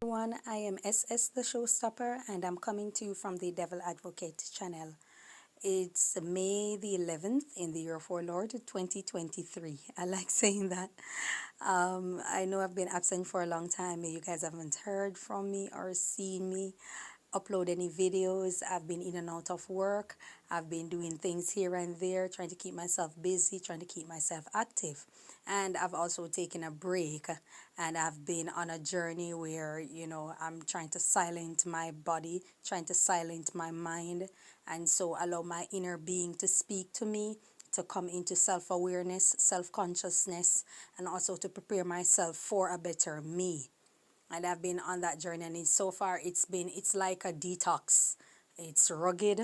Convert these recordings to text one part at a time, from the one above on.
Everyone, I am SS the Showstopper, and I'm coming to you from the Devil Advocate channel. It's May the 11th in the year of our Lord 2023. I like saying that. I know I've been absent for a long time. You guys haven't heard from me or seen me upload any videos. I've been in and out of work. I've been doing things here and there, trying to keep myself busy, trying to keep myself active. And I've also taken a break, and I've been on a journey where, I'm trying to silence my body, trying to silence my mind, and so allow my inner being to speak to me, to come into self awareness, self consciousness, and also to prepare myself for a better me. And I've been on that journey, and so far it's like a detox. It's rugged,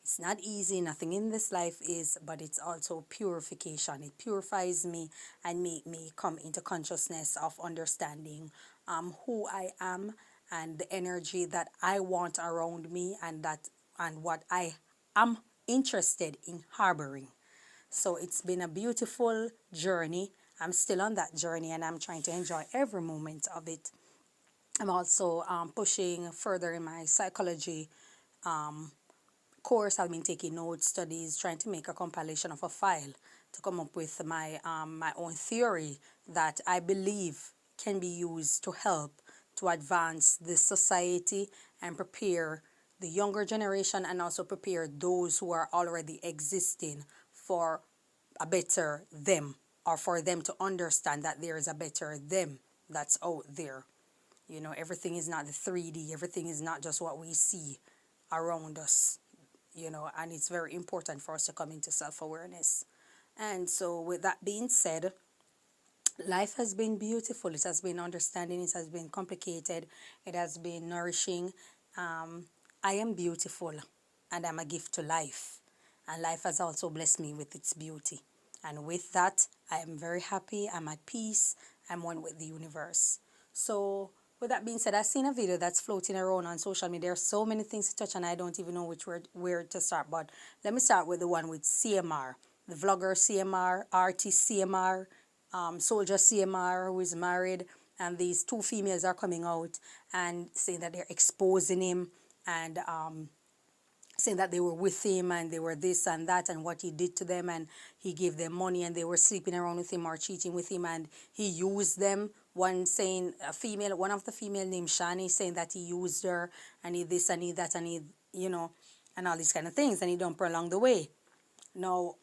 it's not easy, nothing in this life is, but it's also purification. It purifies me and make me come into consciousness of understanding who I am and the energy that I want around me, and what I am interested in harboring. So it's been a beautiful journey. I'm still on that journey, and I'm trying to enjoy every moment of it. I'm also pushing further in my psychology course. I've been taking notes, studies, trying to make a compilation of a file to come up with my own theory that I believe can be used to help to advance this society and prepare the younger generation, and also prepare those who are already existing for a better them, or for them to understand that there is a better them that's out there. Everything is not the 3D, everything is not just what we see around us, and it's very important for us to come into self awareness. And so, with that being said, life has been beautiful, it has been understanding, it has been complicated, it has been nourishing. I am beautiful, and I'm a gift to life, and life has also blessed me with its beauty. And with that, I am very happy, I'm at peace, I'm one with the universe. So, with that being said, I've seen a video that's floating around on social media. There are so many things to touch, and I don't even know where to start. But let me start with the one with CMR, the vlogger CMR, artist CMR, soldier CMR, who is married, and these two females are coming out and saying that they're exposing him, and saying that they were with him, and they were this and that, and what he did to them, and he gave them money, and they were sleeping around with him or cheating with him, and he used them. One of the female named Shani, saying that he used her, and he this and he that, and he, and all these kind of things, and he dumped her along the way. Now,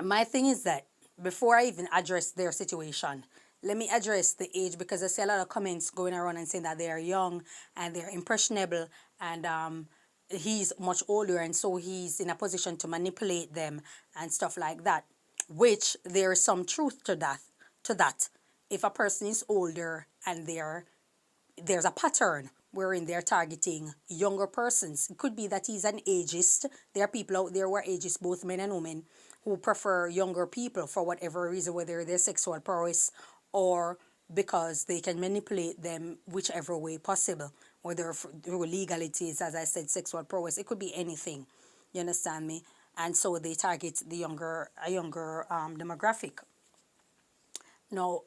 my thing is that before I even address their situation, let me address the age, because I see a lot of comments going around and saying that they are young and they're impressionable, and he's much older, and so he's in a position to manipulate them and stuff like that, which there is some truth to that. If a person is older and there's a pattern wherein they're targeting younger persons. It could be that he's an ageist. There are people out there who are ageist, both men and women, who prefer younger people for whatever reason, whether they're sexual prowess or because they can manipulate them whichever way possible, whether through legalities, as I said, sexual prowess. It could be anything. You understand me? And so they target a younger demographic. Now,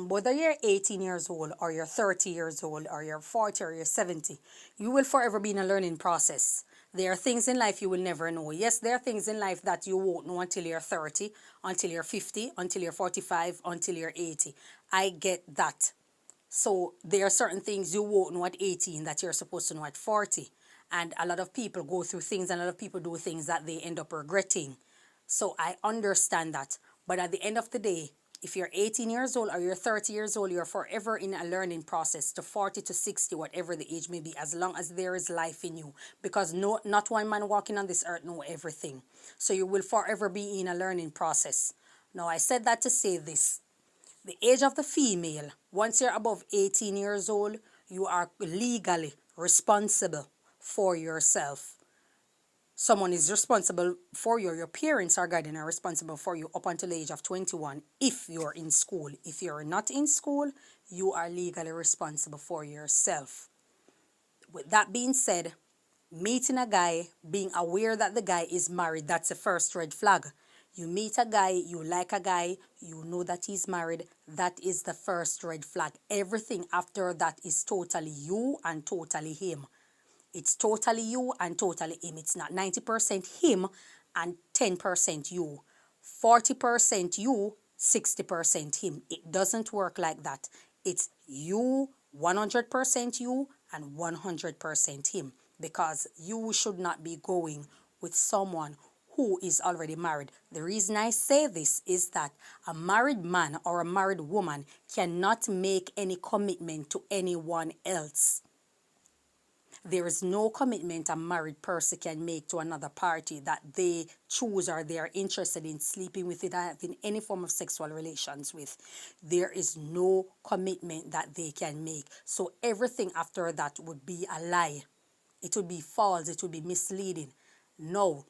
whether you're 18 years old or you're 30 years old or you're 40 or you're 70, you will forever be in a learning process. There are things in life you will never know. Yes, there are things in life that you won't know until you're 30, until you're 50, until you're 45, until you're 80. I get that. So there are certain things you won't know at 18 that you're supposed to know at 40. And a lot of people go through things, and a lot of people do things that they end up regretting. So I understand that. But at the end of the day, if you're 18 years old or you're 30 years old, you're forever in a learning process, to 40 to 60, whatever the age may be, as long as there is life in you. Because not one man walking on this earth know everything. So you will forever be in a learning process. Now, I said that to say this. The age of the female, once you're above 18 years old, you are legally responsible for yourself. Someone is responsible for you. Your parents or guardian are responsible for you up until the age of 21 if you're in school. If you're not in school, you are legally responsible for yourself. With that being said, meeting a guy, being aware that the guy is married, that's the first red flag. You meet a guy, you like a guy, you know that he's married, that is the first red flag. Everything after that is totally you and totally him. It's totally you and totally him. It's not 90% him and 10% you. 40% you, 60% him. It doesn't work like that. It's you, 100% you, and 100% him. Because you should not be going with someone who is already married. The reason I say this is that a married man or a married woman cannot make any commitment to anyone else. There is no commitment a married person can make to another party that they choose or they are interested in sleeping with, it, having any form of sexual relations with. There is no commitment that they can make. So everything after that would be a lie. It would be false. It would be misleading. No.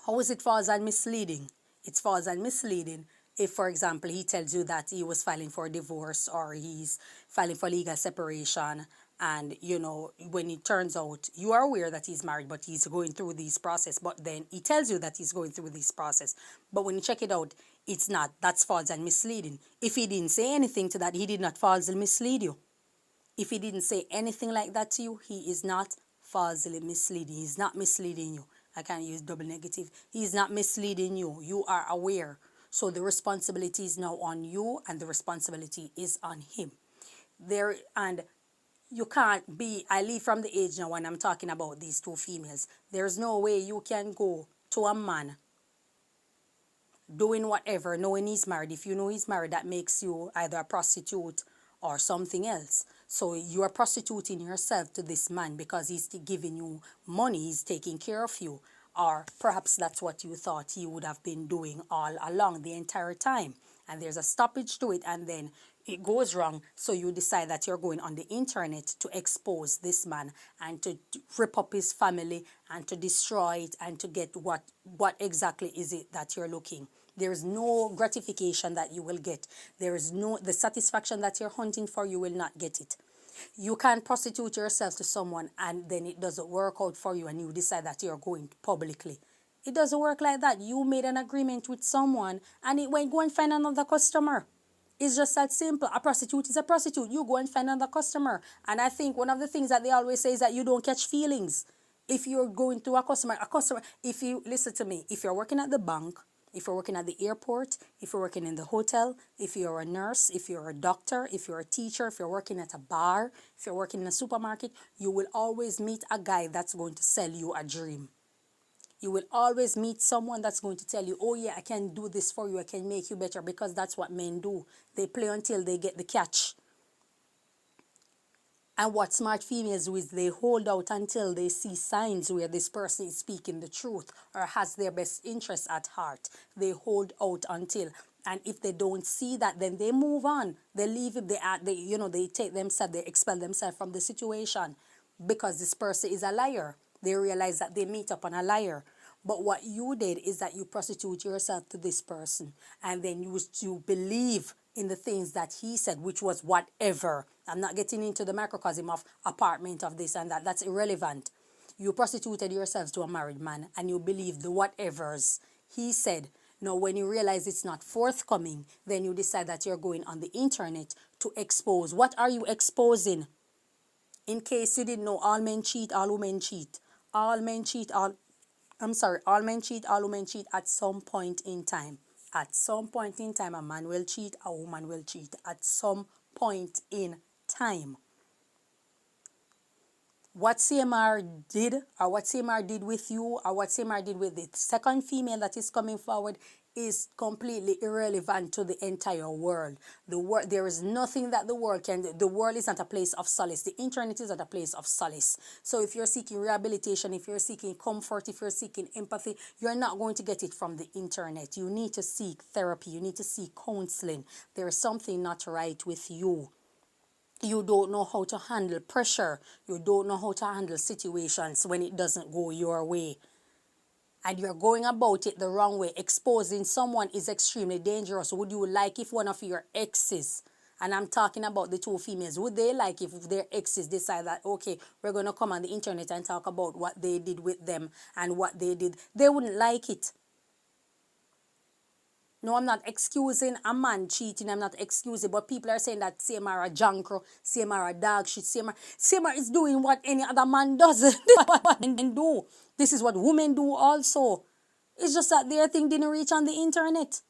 How is it false and misleading? It's false and misleading if, for example, he tells you that he was filing for divorce or he's filing for legal separation, and when it turns out you are aware that he's married but he's going through this process, but then he tells you that he's going through this process, but when you check it out, it's not. That's false and misleading. If he didn't say anything to that, he did not falsely mislead you. If he didn't say anything like that to you, he is not falsely misleading. He's not misleading you. I can't use double negative. He's not misleading you. You are aware. So the responsibility is now on you and the responsibility is on him. And you can't be, I leave from the age now when I'm talking about these two females. There's no way you can go to a man doing whatever, knowing he's married. If you know he's married, that makes you either a prostitute or something else. So you are prostituting yourself to this man because he's giving you money, he's taking care of you. Or perhaps that's what you thought he would have been doing all along the entire time. And there's a stoppage to it and then it goes wrong. So you decide that you're going on the internet to expose this man and to rip up his family and to destroy it and to get what exactly is it that you're looking. There is no gratification that you will get. There is the satisfaction that you're hunting for, you will not get it. You can't prostitute yourself to someone and then it doesn't work out for you and you decide that you're going publicly. It doesn't work like that. You made an agreement with someone and it went, go and find another customer. It's just that simple. A prostitute is a prostitute. You go and find another customer. And I think one of the things that they always say is that you don't catch feelings. If you're going to a customer, if you, listen to me, if you're working at the bank, if you're working at the airport, if you're working in the hotel, if you're a nurse, if you're a doctor, if you're a teacher, if you're working at a bar, if you're working in a supermarket, you will always meet a guy that's going to sell you a dream. You will always meet someone that's going to tell you, oh yeah, I can do this for you, I can make you better, because that's what men do. They play until they get the catch. And what smart females do is they hold out until they see signs where this person is speaking the truth or has their best interests at heart. They hold out until, and if they don't see that, then they move on. They leave it. They take themselves, they expel themselves from the situation because this person is a liar. They realize that they meet up on a liar. But what you did is that you prostitute yourself to this person, and then you believe in the things that he said, which was whatever. I'm not getting into the microcosm of apartment of this and that. That's irrelevant. You prostituted yourselves to a married man and you believe the whatevers he said. Now, when you realize it's not forthcoming, then you decide that you're going on the internet to expose. What are you exposing? In case you didn't know, all men cheat, all women cheat. All men cheat, all men cheat, all women cheat at some point in time. At some point in time, a man will cheat, a woman will cheat. At some point in time. What CMR did, or what CMR did with you, or what CMR did with the second female that is coming forward is completely irrelevant to the entire world. There is nothing that the world can do. The world is not a place of solace. The internet is not a place of solace. So if you're seeking rehabilitation, if you're seeking comfort, if you're seeking empathy, you're not going to get it from the internet. You need to seek therapy. You need to seek counseling. There is something not right with you. You don't know how to handle pressure. You don't know how to handle situations when it doesn't go your way. And you're going about it the wrong way. Exposing someone is extremely dangerous. Would you like if one of your exes, and I'm talking about the two females, would they like if their exes decide that, okay, we're going to come on the internet and talk about what they did with them and what they did? They wouldn't like it. No, I'm not excusing a man cheating. I'm not excusing, but people are saying that CMR a jankro, CMR a dog shit, CMR is doing what any other man does. This is what men do. This is what women do also. It's just that their thing didn't reach on the internet.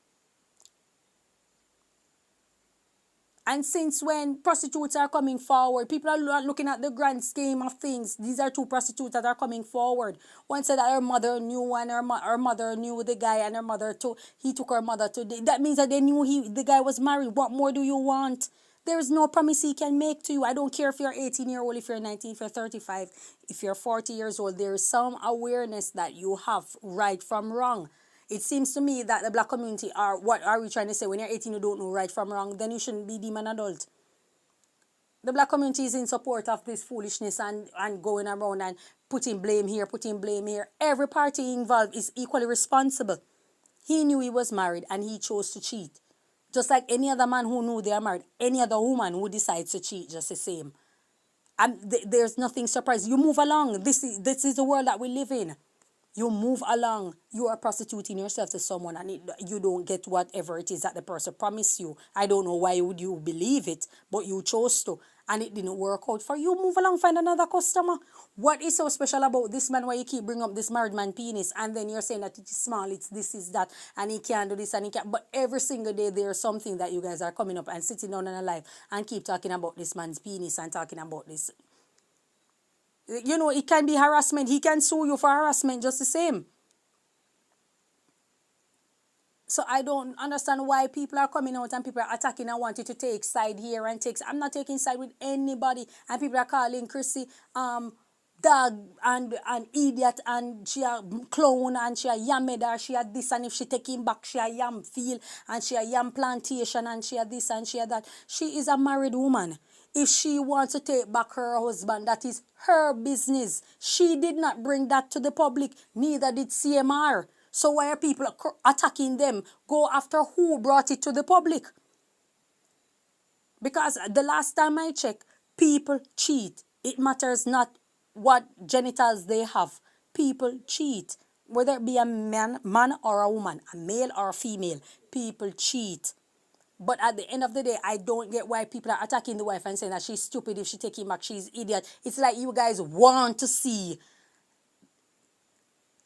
And since when prostitutes are coming forward, people are looking at the grand scheme of things. These are two prostitutes that are coming forward. One said that her mother knew, and her mother knew the guy, and her mother took, he took her mother to. That means that they knew the guy was married. What more do you want? There is no promise he can make to you. I don't care if you're 18-year-old, if you're 19, if you're 35, if you're 40 years old. There is some awareness that you have right from wrong. It seems to me that the black community are, what are we trying to say? When you're 18, you don't know right from wrong, then you shouldn't be deemed an adult. The black community is in support of this foolishness and going around and putting blame here, putting blame here. Every party involved is equally responsible. He knew he was married and he chose to cheat. Just like any other man who knew they are married, any other woman who decides to cheat, just the same. And there's nothing surprising. You move along. This is the world that we live in. You move along. You are prostituting yourself to someone and you don't get whatever it is that the person promised you. I don't know why would you believe it, but you chose to. And it didn't work out for you. Move along, find another customer. What is so special about this man why you keep bringing up this married man penis and then you're saying that it is small, it's this, is that, and he can't do this and he can't. But every single day there's something that you guys are coming up and sitting down on a live and keep talking about this man's penis and talking about this. You know, it can be harassment. He can sue you for harassment just the same. So I don't understand why people are coming out and people are attacking and wanting to take side here and take. I'm not taking side with anybody. And people are calling Chrissy dog and idiot and she a clown and she a yameda, she a this, and if she take him back she a yam field and she a yam plantation and she a this and she a that. She is a married woman. If she wants to take back her husband, that is her business. She did not bring that to the public, neither did CMR. So why are people attacking them? Go after who brought it to the public. Because the last time I checked, people cheat. It matters not what genitals they have. People cheat. Whether it be a man or a woman, a male or a female, people cheat. But at the end of the day, I don't get why people are attacking the wife and saying that she's stupid if she take him back, she's idiot. It's like you guys want to see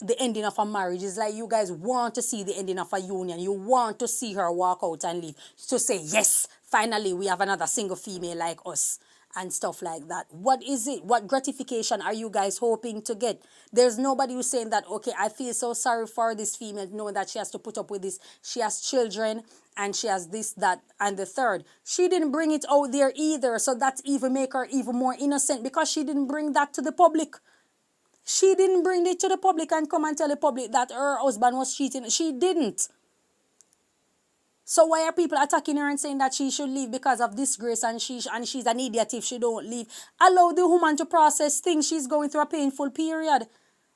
the ending of a marriage. It's like you guys want to see the ending of a union. You want to see her walk out and leave. To say, yes, finally we have another single female like us and stuff like that. What is it? What gratification are you guys hoping to get? There's nobody who's saying that, okay, I feel so sorry for this female knowing that she has to put up with this. She has children and she has this, that, and the third. She didn't bring it out there either. So that's even make her even more innocent because she didn't bring that to the public. She didn't bring it to the public and come and tell the public that her husband was cheating. She didn't. So why are people attacking her and saying that she should leave because of disgrace and she's an idiot if she don't leave? Allow the woman to process things. She's going through a painful period.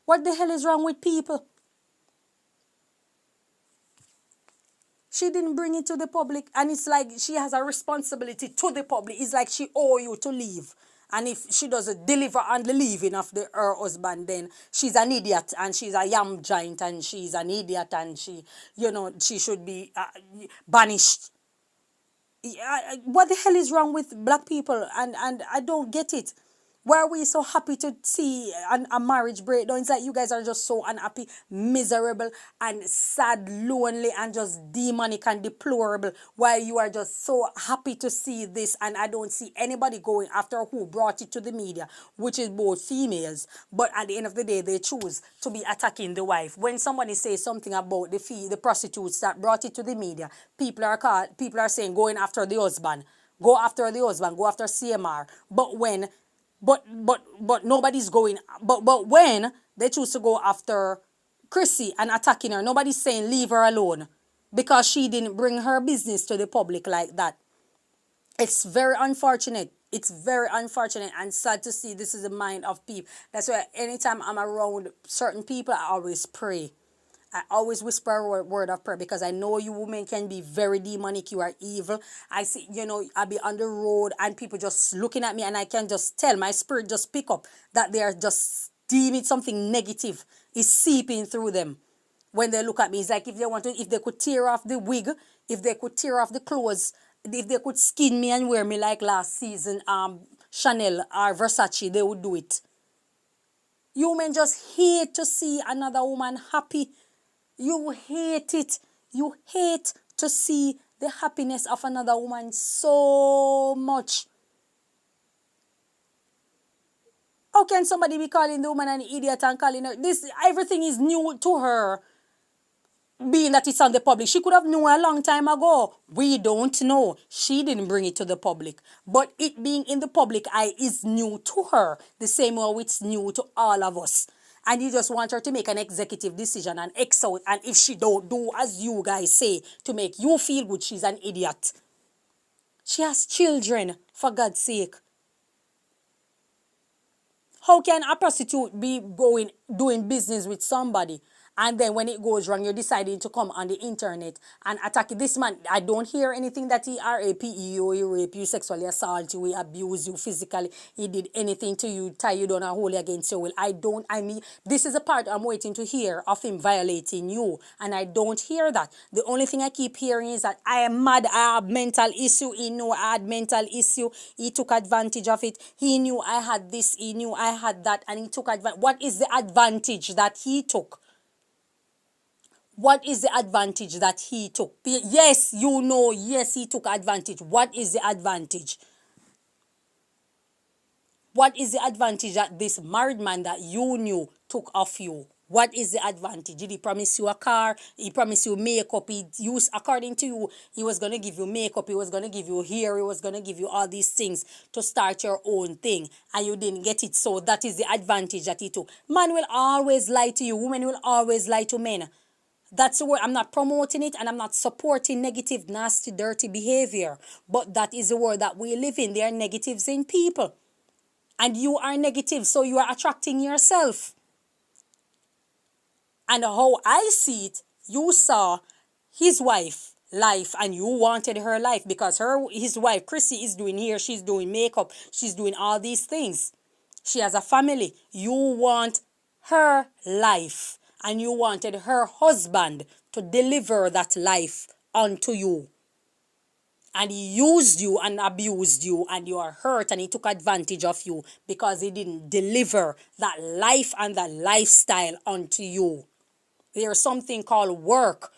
What the hell is wrong with people? She didn't bring it to the public and it's like she has a responsibility to the public. It's like she owe you to leave. And if she doesn't deliver on the leaving of her husband, then she's an idiot and she's a yam giant and she's an idiot and she should be banished. What the hell is wrong with black people? And I don't get it. Why are we so happy to see a marriage breakdown? It's like you guys are just so unhappy, miserable, and sad, lonely, and just demonic and deplorable. While you are just so happy to see this, and I don't see anybody going after who brought it to the media, which is both females. But at the end of the day, they choose to be attacking the wife. When somebody says something about the prostitutes that brought it to the media, people are saying going after the husband. Go after the husband. Go after CMR. But nobody's going. But when they choose to go after Chrissy and attacking her, nobody's saying leave her alone because she didn't bring her business to the public like that. It's very unfortunate. It's very unfortunate and sad to see this is the mind of people. That's why anytime I'm around certain people, I always pray. I always whisper a word of prayer because I know you women can be very demonic. You are evil. I see, I'll be on the road and people just looking at me and I can just tell, my spirit just pick up that they are just deeming something negative is seeping through them. When they look at me, it's like if they could tear off the wig, if they could tear off the clothes, if they could skin me and wear me like last season, Chanel or Versace, they would do it. You men just hate to see another woman happy. You hate it. You hate to see the happiness of another woman so much. How can somebody be calling the woman an idiot and calling her this? Everything is new to her, being that it's on the public. She could have known a long time ago. We don't know. She didn't bring it to the public. But it being in the public eye is new to her. The same way it's new to all of us. And you just want her to make an executive decision and X out. And if she don't do as you guys say to make you feel good, she's an idiot. She has children, for God's sake. How can a prostitute be doing business with somebody, and then when it goes wrong, you're deciding to come on the internet and attack this man? I don't hear anything that he raped you, he raped you, sexually assault you, he abused you physically, he did anything to you, tie you down and hold you against your will. I mean, this is a part I'm waiting to hear of him violating you, and I don't hear that. The only thing I keep hearing is that I am mad, I have mental issue, he knew I had mental issue, he took advantage of it, he knew I had this, he knew I had that, and he took advantage. What is the advantage that he took? What is the advantage that he took? Yes, you know, yes, he took advantage. What is the advantage? What is the advantage that this married man that you knew took off you? What is the advantage? Did he promise you a car? He promised you makeup. He used, according to you, he was going to give you makeup. He was going to give you hair. He was going to give you all these things to start your own thing. And you didn't get it. So that is the advantage that he took. Man will always lie to you. Women will always lie to men. That's the word. I'm not promoting it and I'm not supporting negative, nasty, dirty behavior. But that is the world that we live in. There are negatives in people. And you are negative, so you are attracting yourself. And how I see it, you saw his wife life and you wanted her life because his wife, Chrissy, is doing hair, she's doing makeup, she's doing all these things. She has a family. You want her life. And you wanted her husband to deliver that life unto you. And he used you and abused you and you are hurt and he took advantage of you because he didn't deliver that life and that lifestyle unto you. There's something called work.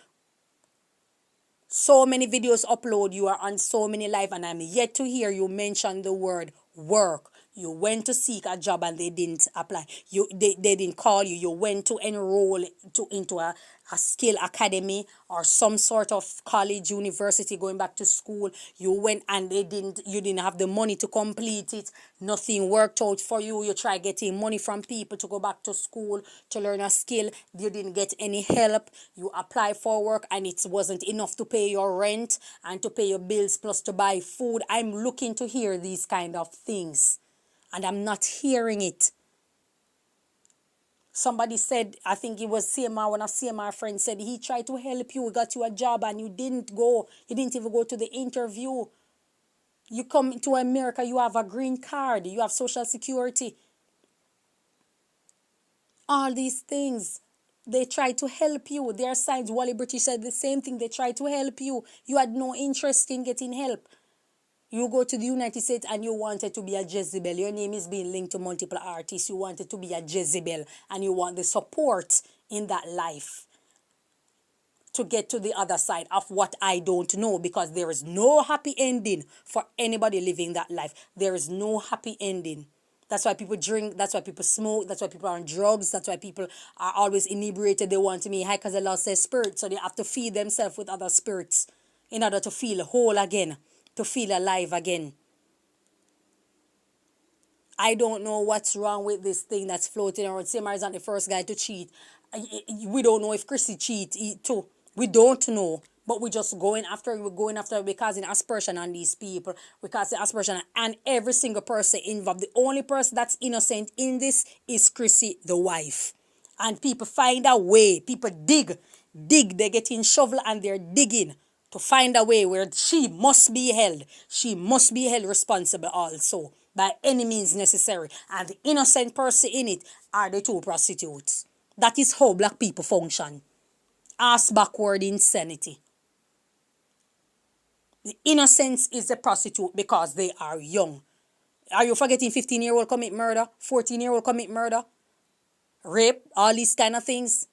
So many videos upload, you are on so many live and I'm yet to hear you mention the word work. You went to seek a job and they didn't apply. They didn't call you. You went to enroll into a skill academy or some sort of college, university, going back to school. You went and you didn't have the money to complete it. Nothing worked out for you. You try getting money from people to go back to school to learn a skill. You didn't get any help. You applied for work and it wasn't enough to pay your rent and to pay your bills plus to buy food. I'm looking to hear these kind of things. And I'm not hearing it. Somebody said, I think it was CMR, one of CMR friends said, he tried to help you, got you a job and you didn't go. You didn't even go to the interview. You come to America, you have a green card, you have social security. All these things. They tried to help you. Their signs, Wally British said the same thing. They tried to help you. You had no interest in getting help. You go to the United States and you wanted to be a Jezebel. Your name is being linked to multiple artists. You wanted to be a Jezebel and you want the support in that life to get to the other side of what I don't know, because there is no happy ending for anybody living that life. There is no happy ending. That's why people drink. That's why people smoke. That's why people are on drugs. That's why people are always inebriated. They want to be high because they lost their spirit. So they have to feed themselves with other spirits in order to feel whole again, to feel alive again. I don't know what's wrong with this thing that's floating around. CMR is not the first guy to cheat. We don't know if Chrissy cheat too. We don't know. But we're just going after it. We're going after it. We're causing aspersion on these people. We're causing aspersion on every single person involved. The only person that's innocent in this is Chrissy, the wife. And people find a way. People dig. They get in shovel and they're digging to find a way where she must be held. She must be held responsible also by any means necessary. And the innocent person in it are the two prostitutes. That is how black people function. ass backward insanity. The innocence is the prostitute because they are young. Are you forgetting 15-year-old commit murder? 14-year-old commit murder? Rape? All these kind of things?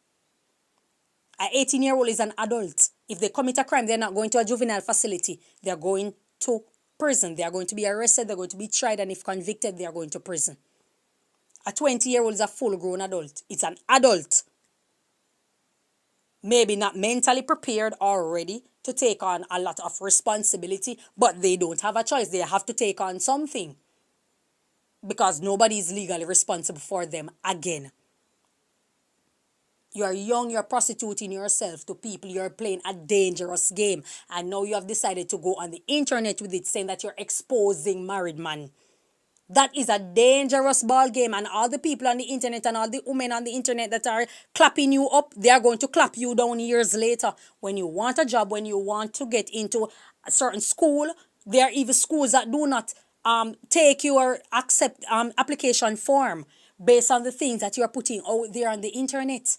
An 18-year-old is an adult. If they commit a crime, they're not going to a juvenile facility. They're going to prison. They are going to be arrested. They're going to be tried. And if convicted, they are going to prison. A 20-year-old is a full-grown adult. It's an adult. Maybe not mentally prepared or ready to take on a lot of responsibility, but they don't have a choice. They have to take on something because nobody is legally responsible for them again. You are young, you're prostituting yourself to people, you're playing a dangerous game, and now you have decided to go on the internet with it saying that you're exposing married men. That is a dangerous ball game, and all the people on the internet and all the women on the internet that are clapping you up, they are going to clap you down years later. When you want a job, when you want to get into a certain school, there are even schools that do not take your accept application form based on the things that you are putting out there on the internet.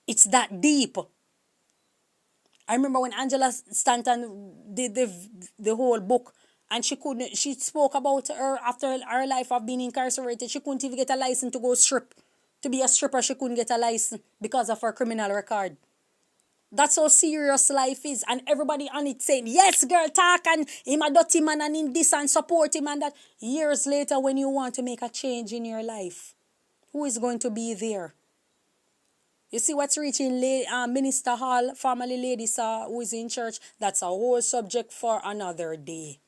It's that deep. I remember when Angela Stanton did the whole book, and she spoke about her after her life of being incarcerated. She couldn't even get a license to go strip. To be a stripper, she couldn't get a license because of her criminal record. That's how serious life is. And everybody on it saying, yes, girl, talk, and him a dirty man and in this and support him and that. Years later, when you want to make a change in your life, who is going to be there? You see what's reaching Minister Hall, formerly Lady Saw, who is in church? That's a whole subject for another day.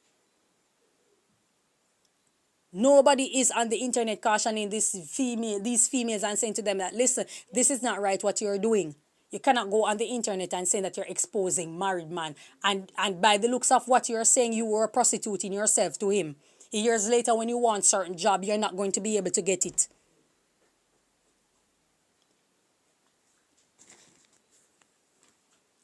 Nobody is on the internet cautioning these females and saying to them that, listen, this is not right what you're doing. You cannot go on the internet and say that you're exposing married man. And by the looks of what you're saying, you were prostituting yourself to him. Years later, when you want certain job, you're not going to be able to get it.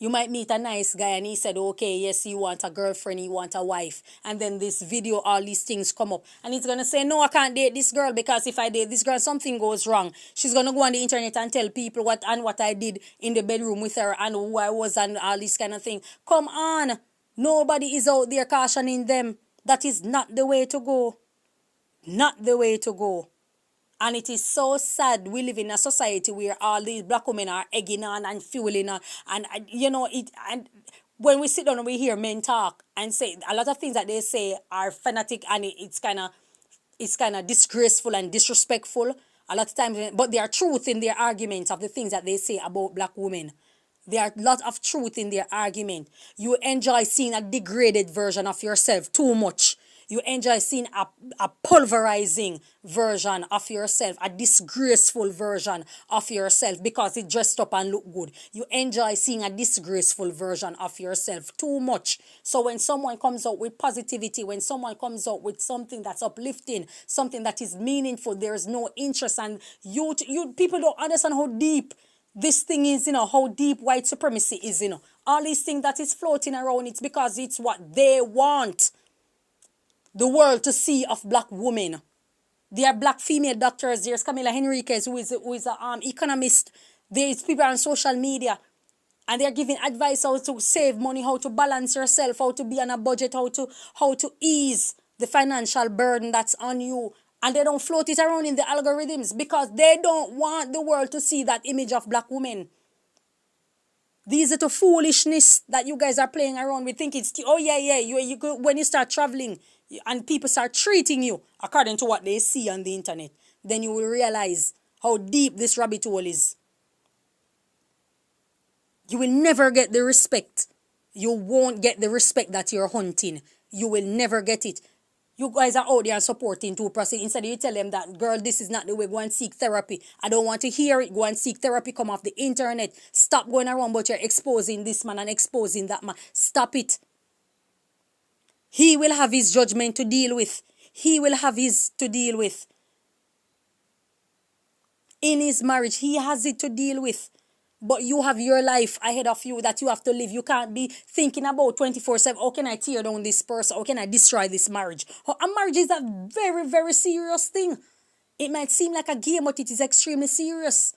You might meet a nice guy and he said, okay, yes, you want a girlfriend, you want a wife. And then this video, all these things come up. And he's going to say, no, I can't date this girl because if I date this girl, something goes wrong. She's going to go on the internet and tell people what I did in the bedroom with her and who I was and all this kind of thing. Come on. Nobody is out there cautioning them. That is not the way to go. Not the way to go. And it is so sad we live in a society where all these black women are egging on and fueling on. And you know, and when we sit down and we hear men talk and say a lot of things that they say are fanatic and it's kind of disgraceful and disrespectful a lot of times. But there are truth in their arguments of the things that they say about black women. There are a lot of truth in their argument. You enjoy seeing a degraded version of yourself too much. You enjoy seeing a pulverizing version of yourself, a disgraceful version of yourself because it dressed up and looked good. You enjoy seeing a disgraceful version of yourself too much. So when someone comes out with positivity, when someone comes out with something that's uplifting, something that is meaningful, there is no interest. And you people don't understand how deep this thing is, how deep white supremacy is, All these things that is floating around, it's because it's what they want the world to see of black women. There are black female doctors. There's Camila Henriquez, who is an economist. There's people on social media, and they're giving advice how to save money, how to balance yourself, how to be on a budget, how to ease the financial burden that's on you. And they don't float it around in the algorithms because they don't want the world to see that image of black women. These are the foolishness that you guys are playing around with. Think it's, you go, when you start traveling and people start treating you according to what they see on the internet, then you will realize how deep this rabbit hole is. You will never get the respect. You won't get the respect that you're hunting. You will never get it. You guys are out there and supporting 2%. Instead, you tell them that, girl, this is not the way. Go and seek therapy. I don't want to hear it. Go and seek therapy. Come off the internet. Stop going around, but you're exposing this man and exposing that man. Stop it. He will have his judgment to deal with. He will have his to deal with. In his marriage, he has it to deal with. But you have your life ahead of you that you have to live. You can't be thinking about 24/7. How can I tear down this person? How can I destroy this marriage? A marriage is a very, very serious thing. It might seem like a game, but it is extremely serious.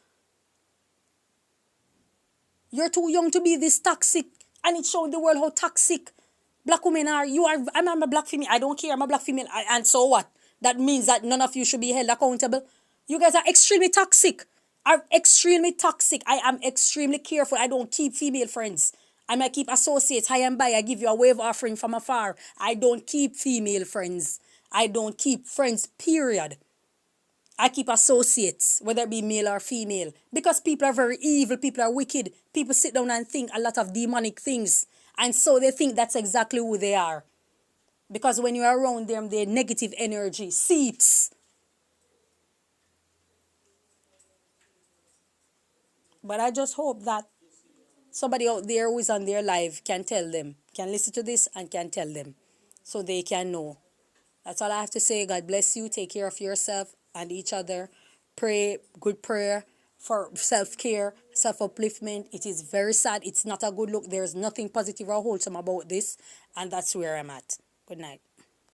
You're too young to be this toxic. And it showed the world how toxic black women are. I'm a black female. I don't care. I'm a black female. And so what? That means that none of you should be held accountable. You guys are extremely toxic. Are extremely toxic. I am extremely careful. I don't keep female friends. I might keep associates high and by. I give you a wave offering from afar. I don't keep female friends. I don't keep friends, period. I keep associates, whether it be male or female. Because people are very evil, people are wicked. People sit down and think a lot of demonic things. And so they think that's exactly who they are. Because when you're around them, their negative energy seeps. But I just hope that somebody out there who is on their live can tell them, can listen to this and can tell them, so they can know. That's all I have to say. God bless you. Take care of yourself and each other. Pray good prayer for self-care, self-upliftment. It is very sad. It's not a good look. There's nothing positive or wholesome about this. And that's where I'm at. Good night.